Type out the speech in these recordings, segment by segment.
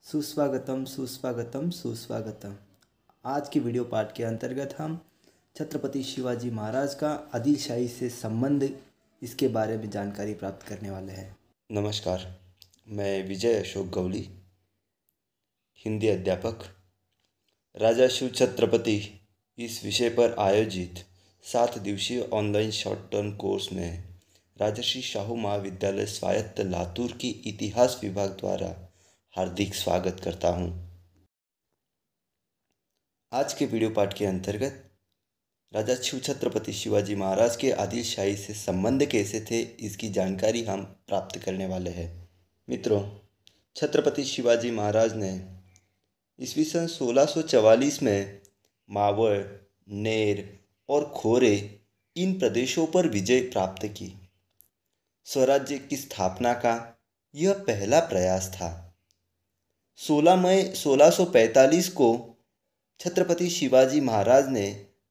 सुस्वागतम सुस्वागतम सुस्वागतम। आज की वीडियो पार्ट के अंतर्गत हम छत्रपति शिवाजी महाराज का आदिलशाही से संबंध इसके बारे में जानकारी प्राप्त करने वाले हैं। नमस्कार, मैं विजय अशोक गवली, हिंदी अध्यापक, राजा शिव छत्रपति इस विषय पर आयोजित 7 दिवसीय ऑनलाइन शॉर्ट टर्म कोर्स में राजर्षि शाहू महाविद्यालय स्वायत्त लातूर की इतिहास विभाग द्वारा हार्दिक स्वागत करता हूं। आज के वीडियो पाठ के अंतर्गत राजा शिव छत्रपति शिवाजी महाराज के आदिलशाही से संबंध कैसे थे, इसकी जानकारी हम प्राप्त करने वाले हैं। मित्रों, छत्रपति शिवाजी महाराज ने ईस्वी सन 1644 में मावड़, नेर और खोरे इन प्रदेशों पर विजय प्राप्त की। स्वराज्य की स्थापना का यह पहला प्रयास था। 16 मई 1645 को छत्रपति शिवाजी महाराज ने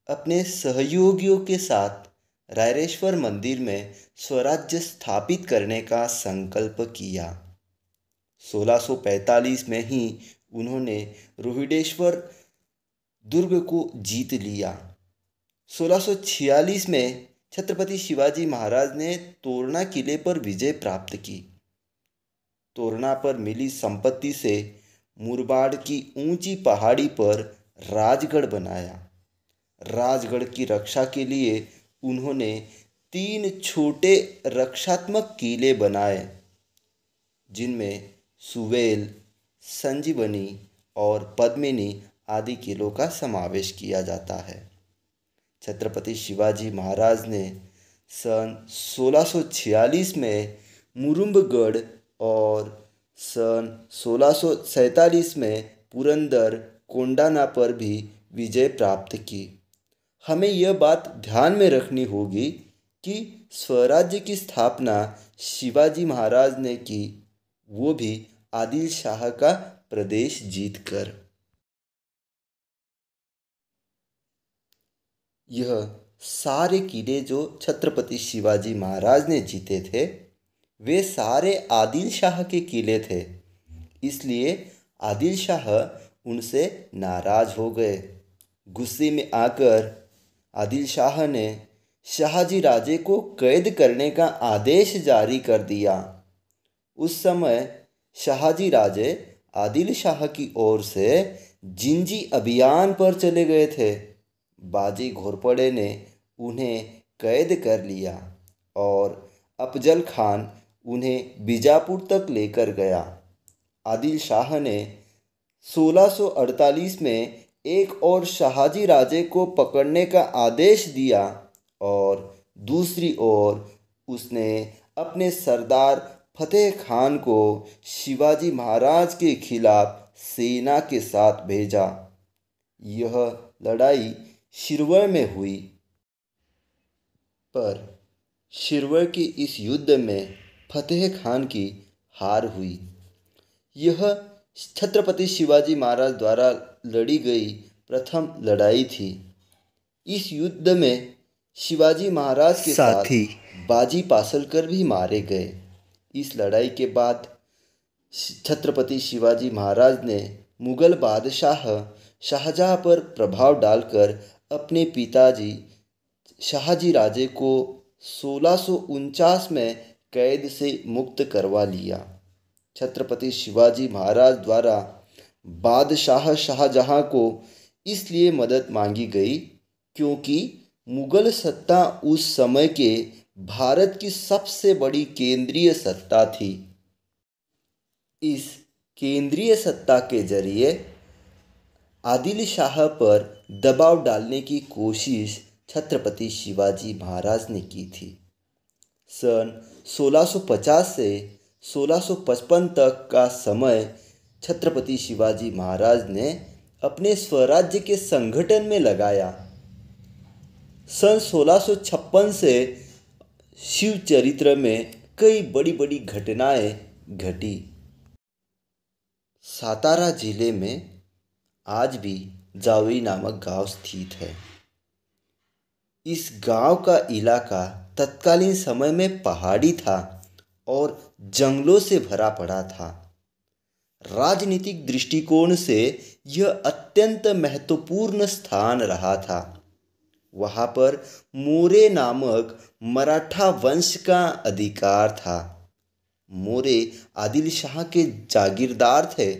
अपने सहयोगियों के साथ रायरेश्वर मंदिर में स्वराज्य स्थापित करने का संकल्प किया। 1645 में ही उन्होंने रोहिडेश्वर दुर्ग को जीत लिया। 1646 में छत्रपति शिवाजी महाराज ने तोरना किले पर विजय प्राप्त की। तोरना पर मिली संपत्ति से मुरबाड़ की ऊंची पहाड़ी पर राजगढ़ बनाया। राजगढ़ की रक्षा के लिए उन्होंने 3 छोटे रक्षात्मक किले बनाए, जिनमें सुवेल, संजीवनी और पद्मिनी आदि किलों का समावेश किया जाता है। छत्रपति शिवाजी महाराज ने सन 1646 में मुरुम्बगढ़ और सन 1647 में पुरंदर कोंडाना पर भी विजय प्राप्त की। हमें यह बात ध्यान में रखनी होगी कि स्वराज्य की स्थापना शिवाजी महाराज ने की, वो भी आदिल शाह का प्रदेश जीतकर। यह सारे किले जो छत्रपति शिवाजी महाराज ने जीते थे, वे सारे आदिल शाह के किले थे। इसलिए आदिल शाह उनसे नाराज हो गए। गुस्से में आकर आदिल शाह ने शाहजी राजे को कैद करने का आदेश जारी कर दिया। उस समय शाहजी राजे आदिल शाह की ओर से जिंजी अभियान पर चले गए थे। बाजी घोरपड़े ने उन्हें कैद कर लिया और अफजल खान उन्हें बीजापुर तक लेकर गया। आदिल शाह ने 1648 में एक और शाहजी राजे को पकड़ने का आदेश दिया और दूसरी ओर उसने अपने सरदार फतेह खान को शिवाजी महाराज के खिलाफ सेना के साथ भेजा। यह लड़ाई शिरवर में हुई, पर शिरवर के इस युद्ध में फतेह खान की हार हुई। यह छत्रपति शिवाजी महाराज द्वारा लड़ी गई प्रथम लड़ाई थी। इस युद्ध में शिवाजी महाराज के साथ ही बाजी पासलकर भी मारे गए। इस लड़ाई के बाद छत्रपति शिवाजी महाराज ने मुगल बादशाह शाहजहाँ पर प्रभाव डालकर अपने पिताजी शाहजी राजे को 1649 में कैद से मुक्त करवा लिया। छत्रपति शिवाजी महाराज द्वारा बादशाह शाहजहाँ को इसलिए मदद मांगी गई क्योंकि मुगल सत्ता उस समय के भारत की सबसे बड़ी केंद्रीय सत्ता थी। इस केंद्रीय सत्ता के जरिए आदिल शाह पर दबाव डालने की कोशिश छत्रपति शिवाजी महाराज ने की थी। सन 1650 से 1655 तक का समय छत्रपति शिवाजी महाराज ने अपने स्वराज्य के संगठन में लगाया। सन 1656 से शिव चरित्र में कई बड़ी बड़ी घटनाएं घटी। सातारा जिले में आज भी जावई नामक गांव स्थित है। इस गांव का इलाका तत्कालीन समय में पहाड़ी था और जंगलों से भरा पड़ा था। राजनीतिक दृष्टिकोण से यह अत्यंत महत्वपूर्ण स्थान रहा था। वहाँ पर मोरे नामक मराठा वंश का अधिकार था। मोरे आदिल शाह के जागीरदार थे।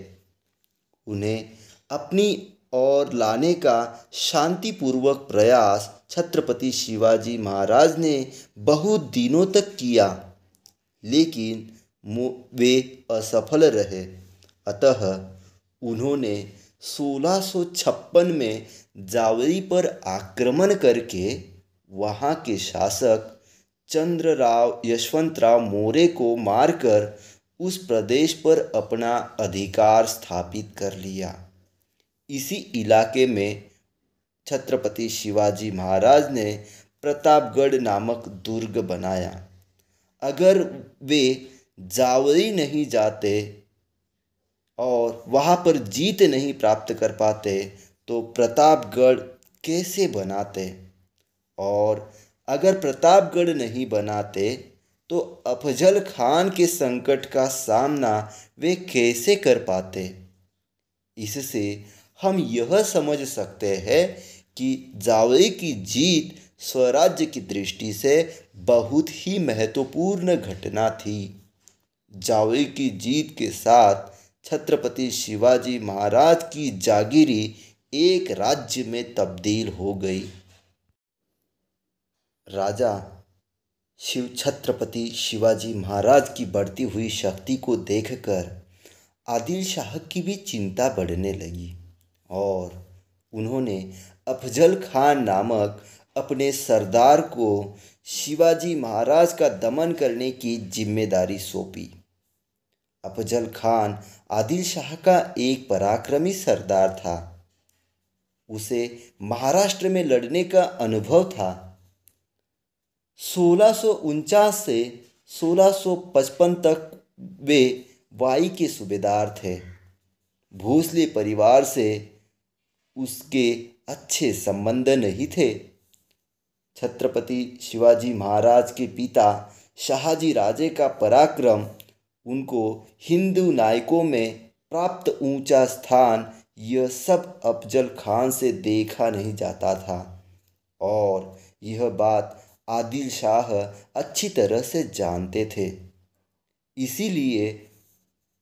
उन्हें अपनी ओर लाने का शांतिपूर्वक प्रयास छत्रपति शिवाजी महाराज ने बहुत दिनों तक किया, लेकिन वे असफल रहे। अतः उन्होंने 1656 में जावरी पर आक्रमण करके वहाँ के शासक चंद्रराव यशवंतराव मौर्य को मारकर उस प्रदेश पर अपना अधिकार स्थापित कर लिया। इसी इलाके में छत्रपति शिवाजी महाराज ने प्रतापगढ़ नामक दुर्ग बनाया। अगर वे जावरी नहीं जाते और वहाँ पर जीत नहीं प्राप्त कर पाते तो प्रतापगढ़ कैसे बनाते, और अगर प्रतापगढ़ नहीं बनाते तो अफजल खान के संकट का सामना वे कैसे कर पाते। इससे हम यह समझ सकते हैं कि जावरी की जीत स्वराज्य की दृष्टि से बहुत ही महत्वपूर्ण घटना थी। जावरी की जीत के साथ छत्रपति शिवाजी महाराज की जागीरी एक राज्य में तब्दील हो गई। राजा छत्रपति शिवाजी महाराज की बढ़ती हुई शक्ति को देखकर आदिल शाह की भी चिंता बढ़ने लगी और उन्होंने अफजल खान नामक अपने सरदार को शिवाजी महाराज का दमन करने की जिम्मेदारी सौंपी। अफजल खान आदिल शाह का एक पराक्रमी सरदार था। उसे महाराष्ट्र में लड़ने का अनुभव था। 1649 से 1655 तक वे वाई के सूबेदार थे। भोसले परिवार से उसके अच्छे संबंध नहीं थे। छत्रपति शिवाजी महाराज के पिता शहाजी राजे का पराक्रम, उनको हिंदू नायकों में प्राप्त ऊंचा स्थान, यह सब अफजल खान से देखा नहीं जाता था और यह बात आदिल शाह अच्छी तरह से जानते थे। इसीलिए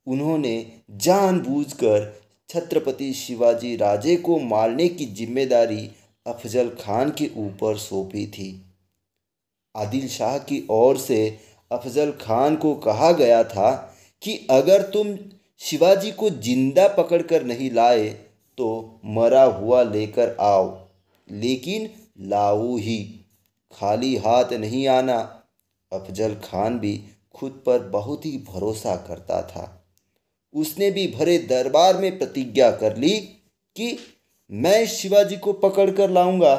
उन्होंने जानबूझकर छत्रपति शिवाजी राजे को मारने की जिम्मेदारी अफजल खान के ऊपर सौंपी थी। आदिल शाह की ओर से अफजल खान को कहा गया था कि अगर तुम शिवाजी को जिंदा पकड़कर नहीं लाए तो मरा हुआ लेकर आओ, लेकिन लाओ ही, खाली हाथ नहीं आना। अफजल खान भी खुद पर बहुत ही भरोसा करता था। उसने भी भरे दरबार में प्रतिज्ञा कर ली कि मैं शिवाजी को पकड़ कर लाऊंगा,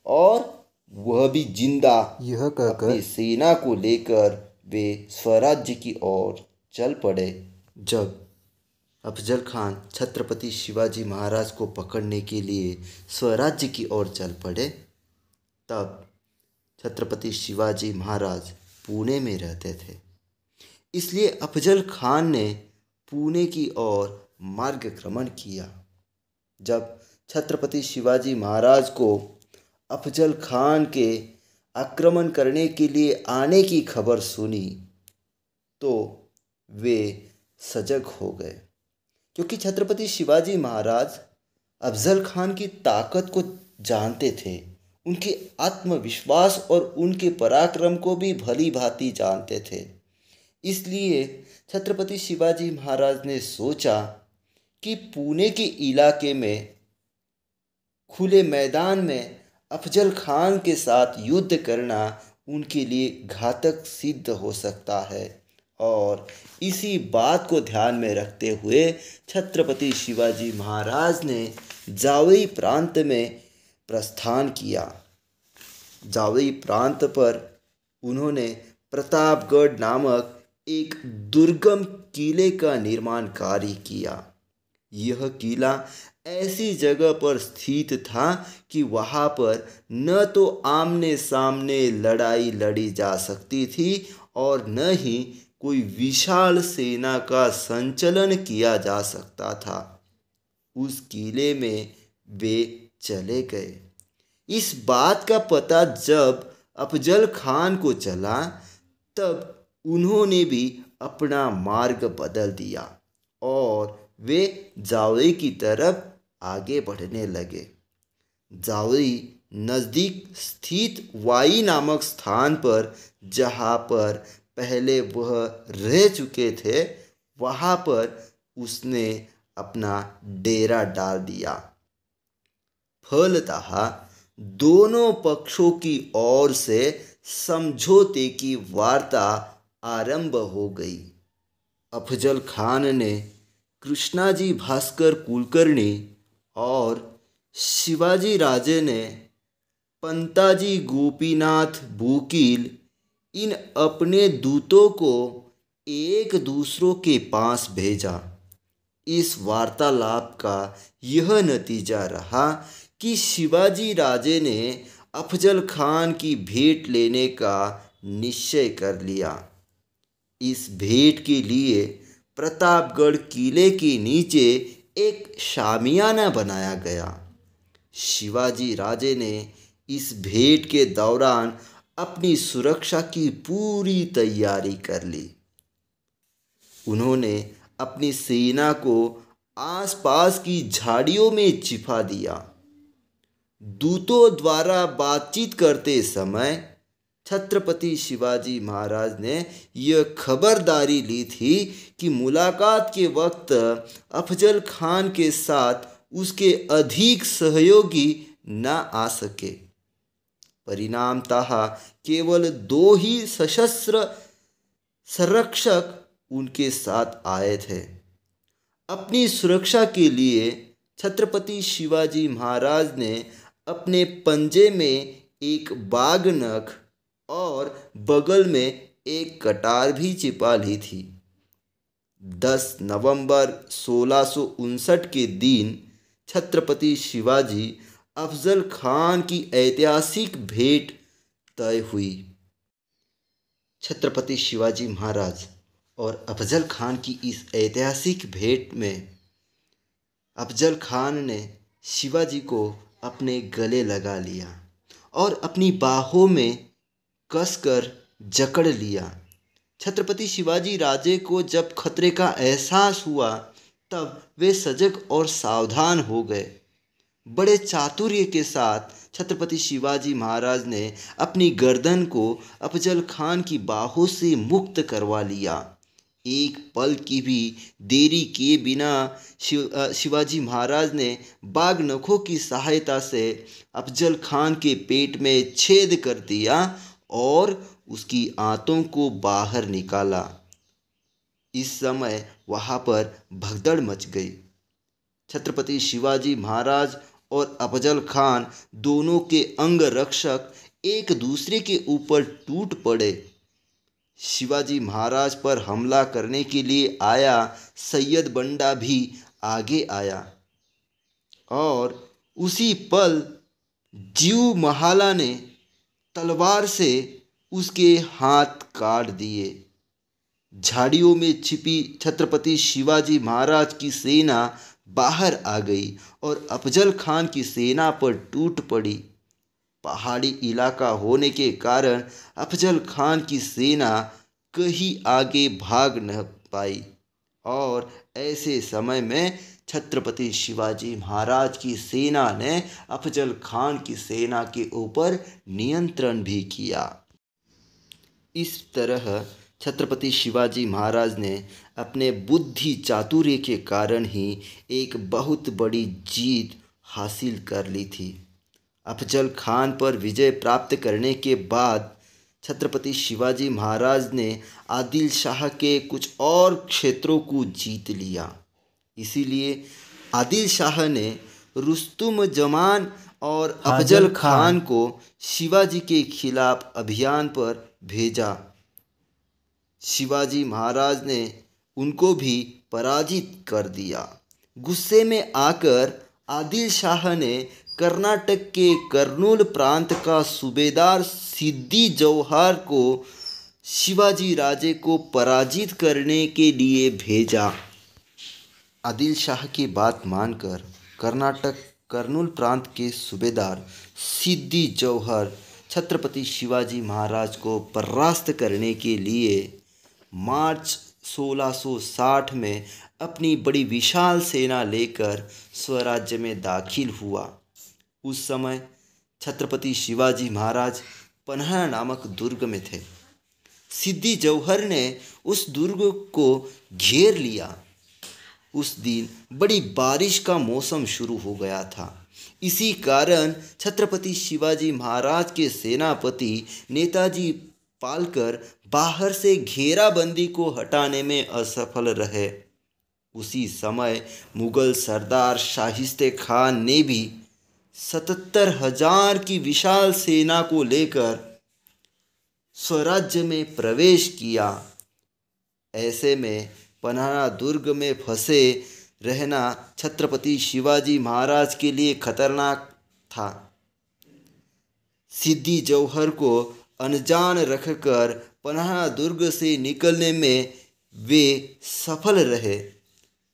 और वह भी जिंदा। यह कहकर अपनी सेना को लेकर वे स्वराज्य की ओर चल पड़े। जब अफजल खान छत्रपति शिवाजी महाराज को पकड़ने के लिए स्वराज्य की ओर चल पड़े, तब छत्रपति शिवाजी महाराज पुणे में रहते थे। इसलिए अफजल खान ने पुणे की ओर मार्गक्रमण किया। जब छत्रपति शिवाजी महाराज को अफजल खान के आक्रमण करने के लिए आने की खबर सुनी तो वे सजग हो गए, क्योंकि छत्रपति शिवाजी महाराज अफजल खान की ताकत को जानते थे, उनके आत्मविश्वास और उनके पराक्रम को भी भली भांति जानते थे। इसलिए छत्रपति शिवाजी महाराज ने सोचा कि पुणे के इलाके में खुले मैदान में अफजल खान के साथ युद्ध करना उनके लिए घातक सिद्ध हो सकता है, और इसी बात को ध्यान में रखते हुए छत्रपति शिवाजी महाराज ने जावरी प्रांत में प्रस्थान किया। जावरी प्रांत पर उन्होंने प्रतापगढ़ नामक एक दुर्गम किले का निर्माण कार्य किया। यह किला ऐसी जगह पर स्थित था कि वहाँ पर न तो आमने सामने लड़ाई लड़ी जा सकती थी और न ही कोई विशाल सेना का संचलन किया जा सकता था। उस किले में वे चले गए। इस बात का पता जब अफजल खान को चला तब उन्होंने भी अपना मार्ग बदल दिया और वे जावरी की तरफ आगे बढ़ने लगे। जावरी नज़दीक स्थित वाई नामक स्थान पर, जहाँ पर पहले वह रह चुके थे, वहाँ पर उसने अपना डेरा डाल दिया। फलतः दोनों पक्षों की ओर से समझौते की वार्ता आरंभ हो गई। अफजल खान ने कृष्णाजी भास्कर कुलकर्णी और शिवाजी राजे ने पंताजी गोपीनाथ बूकील इन अपने दूतों को एक दूसरों के पास भेजा। इस वार्तालाप का यह नतीजा रहा कि शिवाजी राजे ने अफजल खान की भेंट लेने का निश्चय कर लिया। इस भेंट के लिए प्रतापगढ़ किले के नीचे एक शामियाना बनाया गया। शिवाजी राजे ने इस भेंट के दौरान अपनी सुरक्षा की पूरी तैयारी कर ली। उन्होंने अपनी सेना को आसपास की झाड़ियों में छिपा दिया। दूतों द्वारा बातचीत करते समय छत्रपति शिवाजी महाराज ने यह खबरदारी ली थी कि मुलाकात के वक्त अफजल खान के साथ उसके अधिक सहयोगी न आ सके। परिणामतः केवल 2 ही सशस्त्र संरक्षक उनके साथ आए थे। अपनी सुरक्षा के लिए छत्रपति शिवाजी महाराज ने अपने पंजे में एक बाघ नख और बगल में एक कटार भी छिपा ली थी। 10 नवंबर 1659 के दिन छत्रपति शिवाजी अफजल खान की ऐतिहासिक भेंट तय हुई। छत्रपति शिवाजी महाराज और अफजल खान की इस ऐतिहासिक भेंट में अफजल खान ने शिवाजी को अपने गले लगा लिया और अपनी बाहों में कसकर जकड़ लिया। छत्रपति शिवाजी राजे को जब खतरे का एहसास हुआ तब वे सजग और सावधान हो गए। बड़े चातुर्य के साथ छत्रपति शिवाजी महाराज ने अपनी गर्दन को अफजल खान की बाहों से मुक्त करवा लिया। एक पल की भी देरी किए बिना शिवाजी महाराज ने बाघ नखों की सहायता से अफजल खान के पेट में छेद कर दिया और उसकी आंतों को बाहर निकाला। इस समय वहाँ पर भगदड़ मच गई। छत्रपति शिवाजी महाराज और अफजल खान दोनों के अंग रक्षक एक दूसरे के ऊपर टूट पड़े। शिवाजी महाराज पर हमला करने के लिए आया सैयद बंडा भी आगे आया और उसी पल जीव महाला ने तलवार से उसके हाथ काट दिए। झाड़ियों में छिपी छत्रपति शिवाजी महाराज की सेना बाहर आ गई और अफजल खान की सेना पर टूट पड़ी। पहाड़ी इलाका होने के कारण अफजल खान की सेना कहीं आगे भाग न पाई और ऐसे समय में छत्रपति शिवाजी महाराज की सेना ने अफजल खान की सेना के ऊपर नियंत्रण भी किया। इस तरह छत्रपति शिवाजी महाराज ने अपने बुद्धि चातुर्य के कारण ही एक बहुत बड़ी जीत हासिल कर ली थी। अफजल खान पर विजय प्राप्त करने के बाद छत्रपति शिवाजी महाराज ने आदिल शाह के कुछ और क्षेत्रों को जीत लिया। इसीलिए आदिल शाह ने रुस्तुम जमान और अफजल खान को शिवाजी के खिलाफ अभियान पर भेजा। शिवाजी महाराज ने उनको भी पराजित कर दिया। गुस्से में आकर आदिल शाह ने कर्नाटक के कर्नूल प्रांत का सूबेदार सिद्दी जौहर को शिवाजी राजे को पराजित करने के लिए भेजा। आदिल शाह की बात मानकर कर्नाटक कर्नूल प्रांत के सूबेदार सिद्दी जौहर छत्रपति शिवाजी महाराज को परास्त करने के लिए मार्च 1660 में अपनी बड़ी विशाल सेना लेकर स्वराज्य में दाखिल हुआ। उस समय छत्रपति शिवाजी महाराज पन्हाना नामक दुर्ग में थे। सिद्दी जौहर ने उस दुर्ग को घेर लिया। उस दिन बड़ी बारिश का मौसम शुरू हो गया था। इसी कारण छत्रपति शिवाजी महाराज के सेनापति नेताजी पालकर बाहर से घेराबंदी को हटाने में असफल रहे। उसी समय मुगल सरदार शाहिस्ते खान ने भी 77,000 की विशाल सेना को लेकर स्वराज्य में प्रवेश किया। ऐसे में पन्हाना दुर्ग में फंसे रहना छत्रपति शिवाजी महाराज के लिए खतरनाक था। सिद्दी जौहर को अनजान रखकर पन्हाना दुर्ग से निकलने में वे सफल रहे।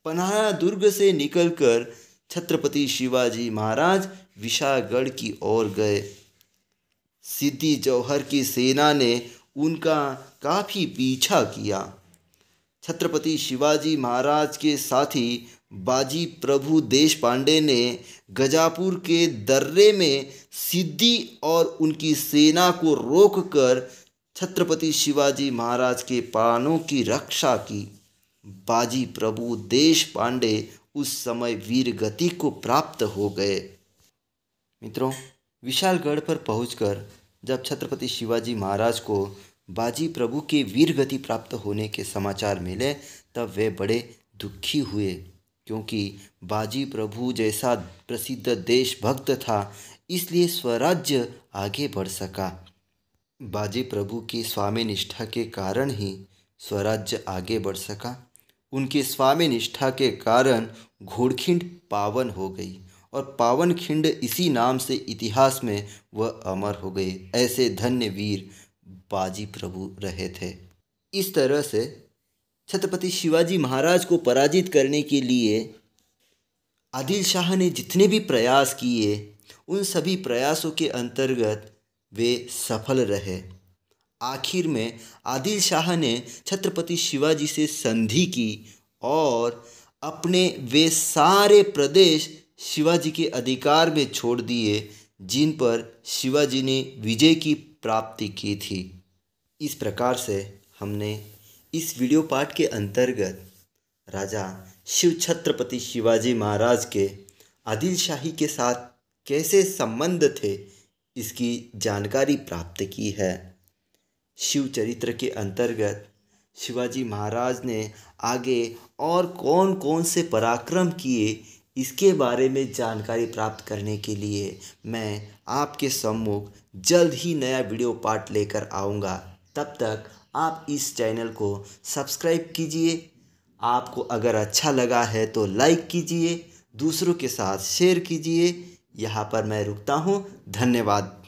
पन्हाना दुर्ग से निकलकर छत्रपति शिवाजी महाराज विशालगढ़ की ओर गए। सिद्दी जौहर की सेना ने उनका काफ़ी पीछा किया। छत्रपति शिवाजी महाराज के साथी बाजी प्रभु देशपांडे ने गजापुर के दर्रे में सिद्दी और उनकी सेना को रोककर छत्रपति शिवाजी महाराज के प्राणों की रक्षा की। बाजी प्रभु देशपांडे उस समय वीर गति को प्राप्त हो गए। मित्रों, विशालगढ़ पर पहुंचकर जब छत्रपति शिवाजी महाराज को बाजी प्रभु के वीर गति प्राप्त होने के समाचार मिले तब वे बड़े दुखी हुए, क्योंकि बाजी प्रभु जैसा प्रसिद्ध देशभक्त था, इसलिए स्वराज्य आगे बढ़ सका। बाजी प्रभु की स्वामी निष्ठा के कारण ही स्वराज्य आगे बढ़ सका। उनकी स्वामी निष्ठा के कारण घोड़खिंड पावन हो गई और पावन खिंड इसी नाम से इतिहास में वह अमर हो गए। ऐसे धन्य वीर बाजी प्रभु रहे थे। इस तरह से छत्रपति शिवाजी महाराज को पराजित करने के लिए आदिल शाह ने जितने भी प्रयास किए, उन सभी प्रयासों के अंतर्गत वे सफल रहे। आखिर में आदिल शाह ने छत्रपति शिवाजी से संधि की और अपने वे सारे प्रदेश शिवाजी के अधिकार में छोड़ दिए जिन पर शिवाजी ने विजय की प्राप्ति की थी। इस प्रकार से हमने इस वीडियो पाठ के अंतर्गत राजा शिव छत्रपति शिवाजी महाराज के आदिल शाही के साथ कैसे संबंध थे, इसकी जानकारी प्राप्त की है। शिव चरित्र के अंतर्गत शिवाजी महाराज ने आगे और कौन कौन से पराक्रम किए, इसके बारे में जानकारी प्राप्त करने के लिए मैं आपके सम्मुख जल्द ही नया वीडियो पार्ट लेकर आऊँगा। तब तक आप इस चैनल को सब्सक्राइब कीजिए। आपको अगर अच्छा लगा है तो लाइक कीजिए, दूसरों के साथ शेयर कीजिए। यहाँ पर मैं रुकता हूँ। धन्यवाद।